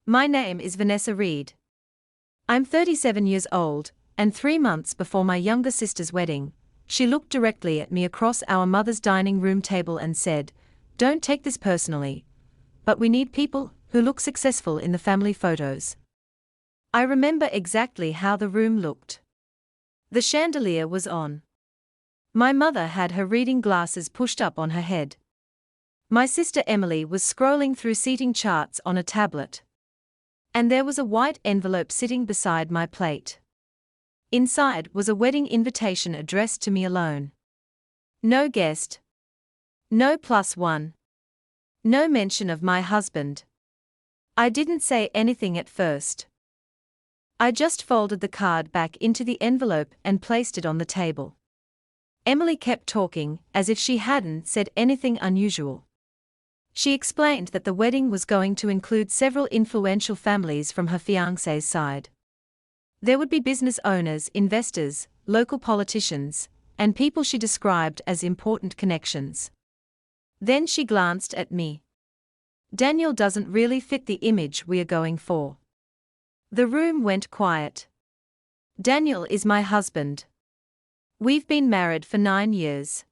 My name is Vanessa Reed. I'm 37 years old, and 3 months before my younger sister's wedding, she looked directly at me across our mother's dining room table and said, "Don't take this personally, but we need people who look successful in the family photos." I remember exactly how the room looked. The chandelier was on. My mother had her reading glasses pushed up on her head. My sister Emily was scrolling through seating charts on a tablet. And there was a white envelope sitting beside my plate. Inside was a wedding invitation addressed to me alone. No guest. No +1. No mention of my husband. I didn't say anything at first. I just folded the card back into the envelope and placed it on the table. Emily kept talking, as if she hadn't said anything unusual. She explained that the wedding was going to include several influential families from her fiancé's side. There would be business owners, investors, local politicians, and people she described as important connections. Then she glanced at me. "Daniel doesn't really fit the image we are going for." The room went quiet. "Daniel is my husband. We've been married for 9 years."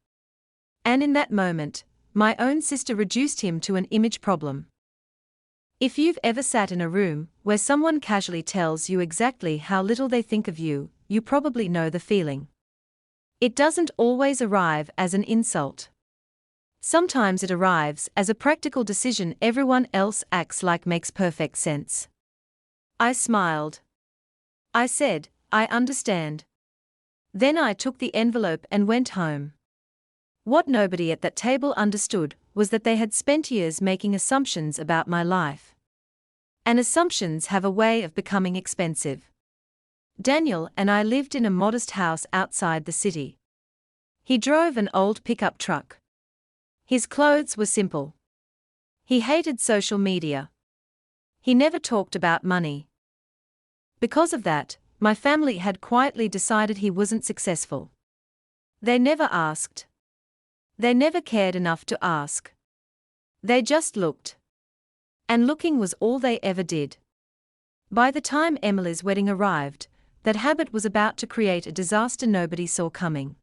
And in that moment, my own sister reduced him to an image problem. If you've ever sat in a room where someone casually tells you exactly how little they think of you, you probably know the feeling. It doesn't always arrive as an insult. Sometimes it arrives as a practical decision everyone else acts like makes perfect sense. I smiled. I said, "I understand." Then I took the envelope and went home. What nobody at that table understood was that they had spent years making assumptions about my life. And assumptions have a way of becoming expensive. Daniel and I lived in a modest house outside the city. He drove an old pickup truck. His clothes were simple. He hated social media. He never talked about money. Because of that, my family had quietly decided he wasn't successful. They never asked. They never cared enough to ask. They just looked. And looking was all they ever did. By the time Emily's wedding arrived, that habit was about to create a disaster nobody saw coming.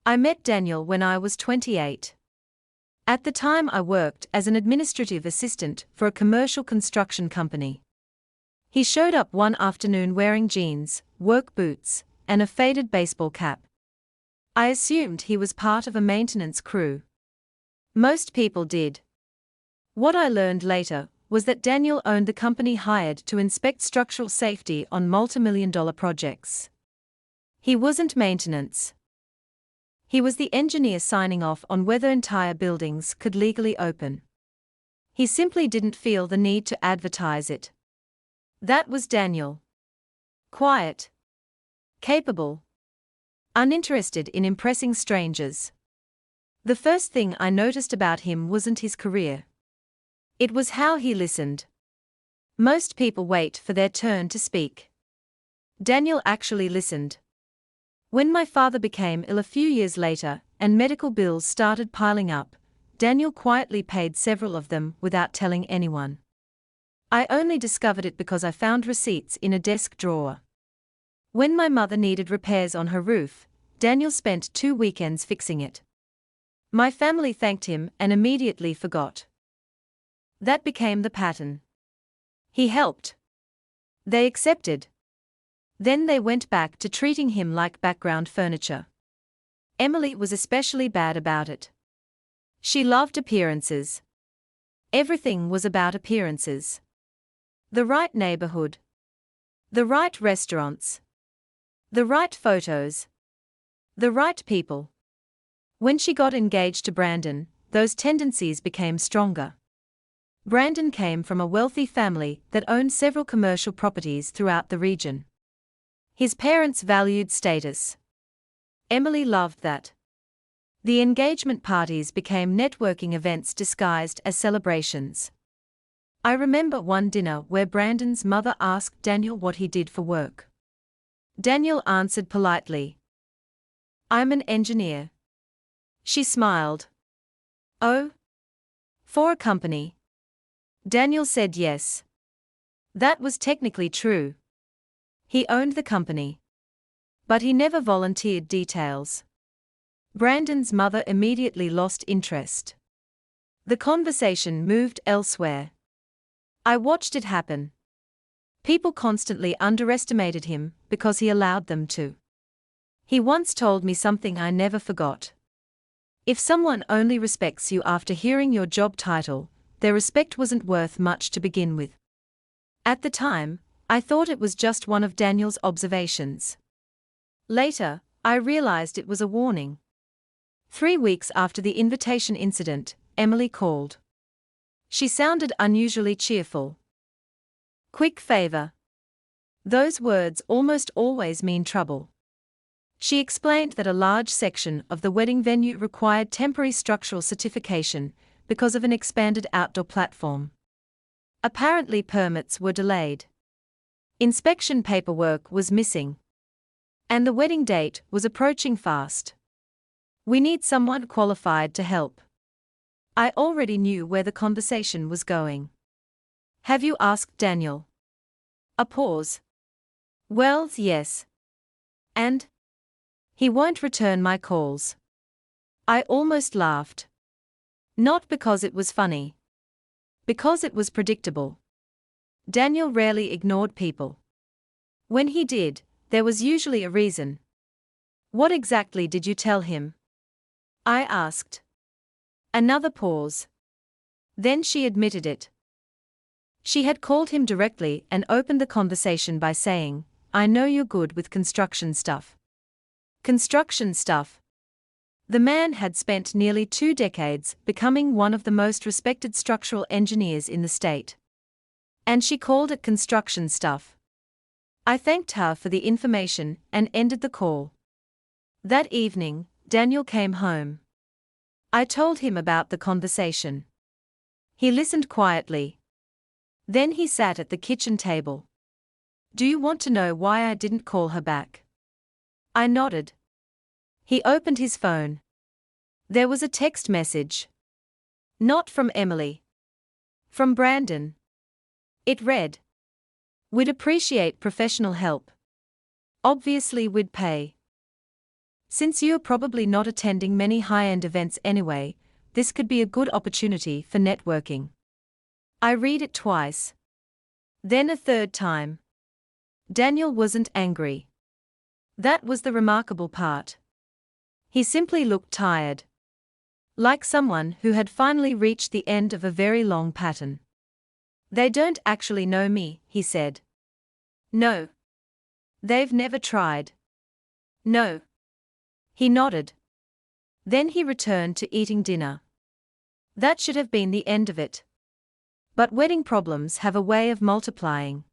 I met Daniel when I was 28. At the time I worked as an administrative assistant for a commercial construction company. He showed up one afternoon wearing jeans, work boots, and a faded baseball cap. I assumed he was part of a maintenance crew. Most people did. What I learned later was that Daniel owned the company hired to inspect structural safety on multimillion-dollar projects. He wasn't maintenance. He was the engineer signing off on whether entire buildings could legally open. He simply didn't feel the need to advertise it. That was Daniel. Quiet. Capable. Uninterested in impressing strangers. The first thing I noticed about him wasn't his career. It was how he listened. Most people wait for their turn to speak. Daniel actually listened. When my father became ill a few years later and medical bills started piling up, Daniel quietly paid several of them without telling anyone. I only discovered it because I found receipts in a desk drawer. When my mother needed repairs on her roof, Daniel spent 2 weekends fixing it. My family thanked him and immediately forgot. That became the pattern. He helped. They accepted. Then they went back to treating him like background furniture. Emily was especially bad about it. She loved appearances. Everything was about appearances. The right neighborhood. The right restaurants. The right photos. The right people. When she got engaged to Brandon, those tendencies became stronger. Brandon came from a wealthy family that owned several commercial properties throughout the region. His parents valued status. Emily loved that. The engagement parties became networking events disguised as celebrations. I remember one dinner where Brandon's mother asked Daniel what he did for work. Daniel answered politely, "I'm an engineer." She smiled. "Oh? For a company?" Daniel said yes. That was technically true. He owned the company. But he never volunteered details. Brandon's mother immediately lost interest. The conversation moved elsewhere. I watched it happen. People constantly underestimated him because he allowed them to. He once told me something I never forgot. If someone only respects you after hearing your job title, their respect wasn't worth much to begin with. At the time, I thought it was just one of Daniel's observations. Later, I realized it was a warning. 3 weeks after the invitation incident, Emily called. She sounded unusually cheerful. Quick favor. Those words almost always mean trouble. She explained that a large section of the wedding venue required temporary structural certification because of an expanded outdoor platform. Apparently, permits were delayed. Inspection paperwork was missing. And the wedding date was approaching fast. We need someone qualified to help. I already knew where the conversation was going. Have you asked Daniel? A pause. Well, yes. And? He won't return my calls. I almost laughed. Not because it was funny. Because it was predictable. Daniel rarely ignored people. When he did, there was usually a reason. What exactly did you tell him? I asked. Another pause. Then she admitted it. She had called him directly and opened the conversation by saying, I know you're good with construction stuff. Construction stuff. The man had spent nearly 2 decades becoming one of the most respected structural engineers in the state. And she called it construction stuff. I thanked her for the information and ended the call. That evening, Daniel came home. I told him about the conversation. He listened quietly. Then he sat at the kitchen table. Do you want to know why I didn't call her back? I nodded. He opened his phone. There was a text message. Not from Emily. From Brandon. It read. We'd appreciate professional help. Obviously, we'd pay. Since you're probably not attending many high-end events anyway, this could be a good opportunity for networking. I read it twice. Then a third time. Daniel wasn't angry. That was the remarkable part. He simply looked tired. Like someone who had finally reached the end of a very long pattern. They don't actually know me, he said. No. They've never tried. No. He nodded. Then he returned to eating dinner. That should have been the end of it. But wedding problems have a way of multiplying.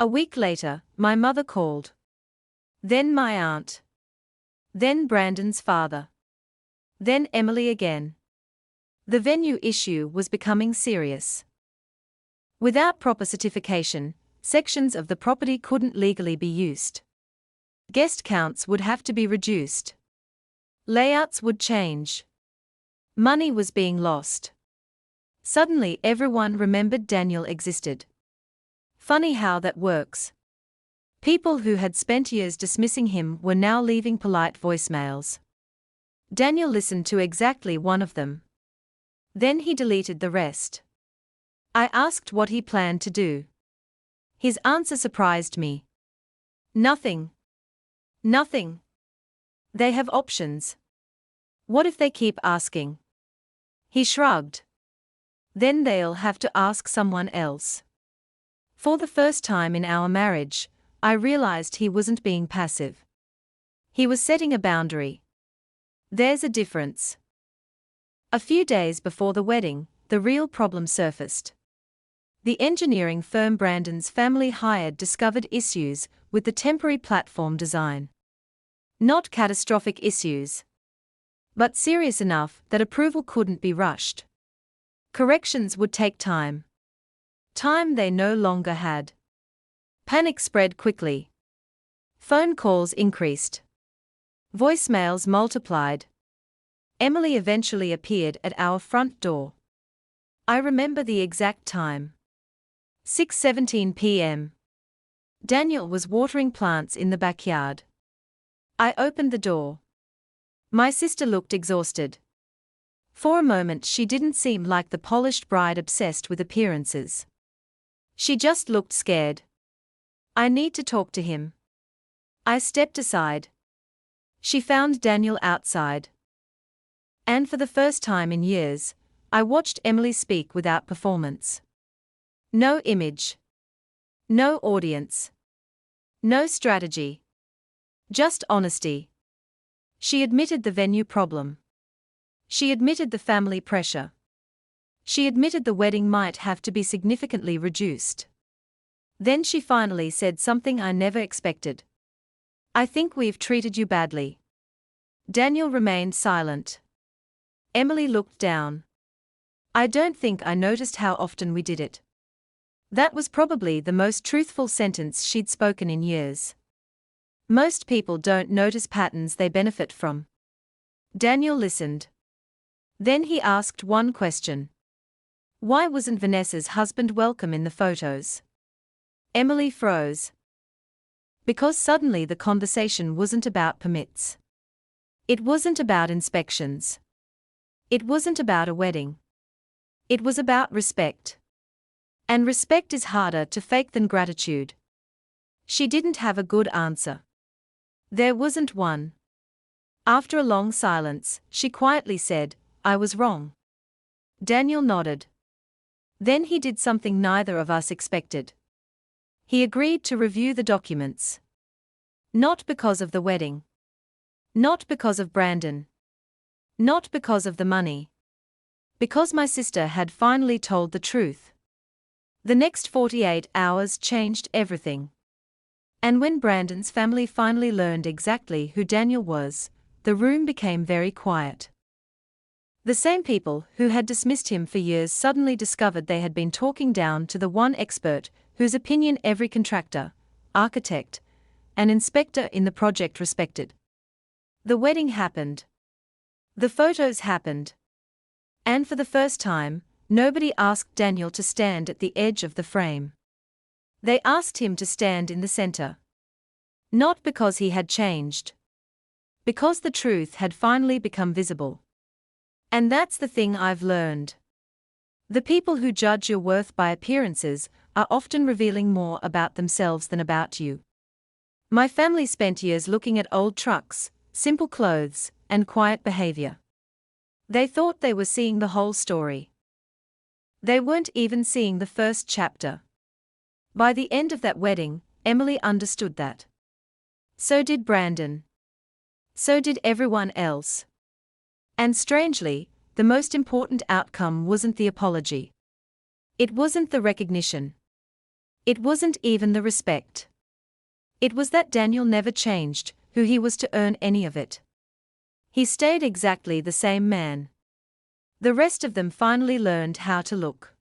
A week later, my mother called. Then my aunt. Then Brandon's father. Then Emily again. The venue issue was becoming serious. Without proper certification, sections of the property couldn't legally be used. Guest counts would have to be reduced. Layouts would change. Money was being lost. Suddenly everyone remembered Daniel existed. Funny how that works. People who had spent years dismissing him were now leaving polite voicemails. Daniel listened to exactly one of them. Then he deleted the rest. I asked what he planned to do. His answer surprised me. Nothing. Nothing. They have options. What if they keep asking? He shrugged. Then they'll have to ask someone else. For the first time in our marriage, I realized he wasn't being passive. He was setting a boundary. There's a difference. A few days before the wedding, the real problem surfaced. The engineering firm Brandon's family hired discovered issues with the temporary platform design. Not catastrophic issues, but serious enough that approval couldn't be rushed. Corrections would take time. Time they no longer had. Panic spread quickly. Phone calls increased. Voicemails multiplied. Emily eventually appeared at our front door. I remember the exact time. 6:17 p.m. Daniel was watering plants in the backyard. I opened the door. My sister looked exhausted. For a moment she didn't seem like the polished bride obsessed with appearances. She just looked scared. I need to talk to him. I stepped aside. She found Daniel outside. And for the first time in years, I watched Emily speak without performance. No image. No audience. No strategy. Just honesty. She admitted the venue problem. She admitted the family pressure. She admitted the wedding might have to be significantly reduced. Then she finally said something I never expected. I think we've treated you badly. Daniel remained silent. Emily looked down. I don't think I noticed how often we did it. That was probably the most truthful sentence she'd spoken in years. Most people don't notice patterns they benefit from. Daniel listened. Then he asked one question. Why wasn't Vanessa's husband welcome in the photos? Emily froze. Because suddenly the conversation wasn't about permits. It wasn't about inspections. It wasn't about a wedding. It was about respect. And respect is harder to fake than gratitude. She didn't have a good answer. There wasn't one. After a long silence, she quietly said, I was wrong. Daniel nodded. Then he did something neither of us expected. He agreed to review the documents. Not because of the wedding. Not because of Brandon. Not because of the money. Because my sister had finally told the truth. The next 48 hours changed everything. And when Brandon's family finally learned exactly who Daniel was, the room became very quiet. The same people who had dismissed him for years suddenly discovered they had been talking down to the one expert whose opinion every contractor, architect, and inspector in the project respected. The wedding happened. The photos happened. And for the first time, nobody asked Daniel to stand at the edge of the frame. They asked him to stand in the center. Not because he had changed. Because the truth had finally become visible. And that's the thing I've learned. The people who judge your worth by appearances are often revealing more about themselves than about you. My family spent years looking at old trucks, simple clothes, and quiet behavior. They thought they were seeing the whole story. They weren't even seeing the first chapter. By the end of that wedding, Emily understood that. So did Brandon. So did everyone else. And strangely, the most important outcome wasn't the apology. It wasn't the recognition. It wasn't even the respect. It was that Daniel never changed who he was to earn any of it. He stayed exactly the same man. The rest of them finally learned how to look.